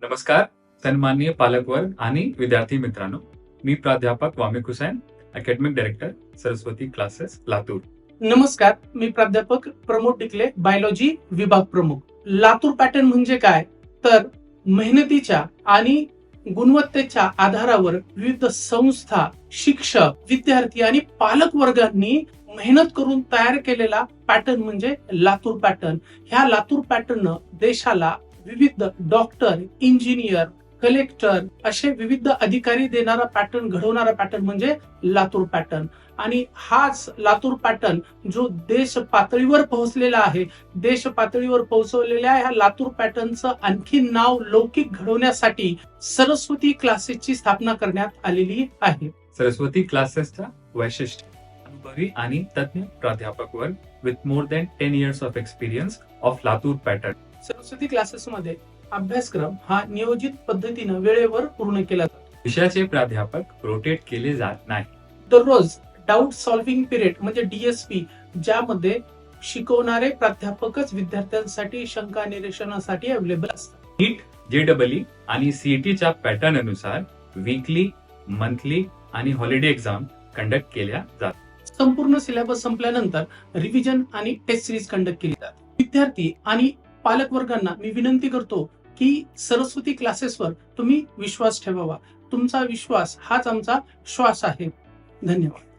नमस्कार सन्माननीय पालकवर्ग आणि विद्यार्थी मित्रांनो, मी प्राध्यापक Wamik Hussain, academic director Saraswati classes Latur. नमस्कार, मी प्राध्यापक प्रमोद टिकले, बायोलॉजी विभाग प्रमुख. लातूर पॅटर्न म्हणजे काय? तर मेहनतीच्या आणि गुणवत्तेच्या आधारावर विविध संस्था, शिक्षक, विद्यार्थी आणि पालक वर्गांनी मेहनत करून तयार केलेला पॅटर्न म्हणजे लातूर पॅटर्न. ह्या लातूर पॅटर्न देशाला विविध डॉक्टर, इंजिनियर, कलेक्टर असे विविध अधिकारी देणारा पॅटर्न, घडवणारा पॅटर्न म्हणजे लातूर पॅटर्न. आणि हाच लातूर पॅटर्न जो देश पातळीवर पोहोचलेला आहे, देश पातळीवर पोहोचवलेल्या ह्या लातूर पॅटर्नचं आणखी नाव लौकिक घडवण्यासाठी सरस्वती क्लासेसची स्थापना करण्यात आलेली आहे. सरस्वती क्लासेसचा वैशिष्ट्य अनुभवी आणि तज्ञ प्राध्यापक वर्ग with more than 10 years of experience of Latur pattern. Saraswati क्लासेसमध्ये अभ्यासक्रम हा नियोजित पद्धतीनं वेळेवर पूर्ण केला जातो. विषयाचे प्राध्यापक रोटेट केले जात नाही. दररोज डाऊट सॉल्व्हिंग पिरियड म्हणजे DSP, ज्यामध्ये शिकवणारे प्राध्यापकच विद्यार्थ्यांसाठी शंका निरसनासाठी अवेलेबल असतात. नीट, JEE आणि CETच्या पॅटर्न अनुसार वीकली, मंथली आणि हॉलिडे एक्झाम कंडक्ट केल्या जातात. संपूर्ण सिलेबस संपल्यानंतर रिव्हिजन आणि टेस्ट सिरीज कंडक्ट केली जाते. विद्यार्थी आणि पालक वर्गांना मी विनंती करतो की सरस्वती क्लासेसवर तुम्ही विश्वास ठेवावा. तुमचा विश्वास हाच आमचा श्वास आहे. धन्यवाद.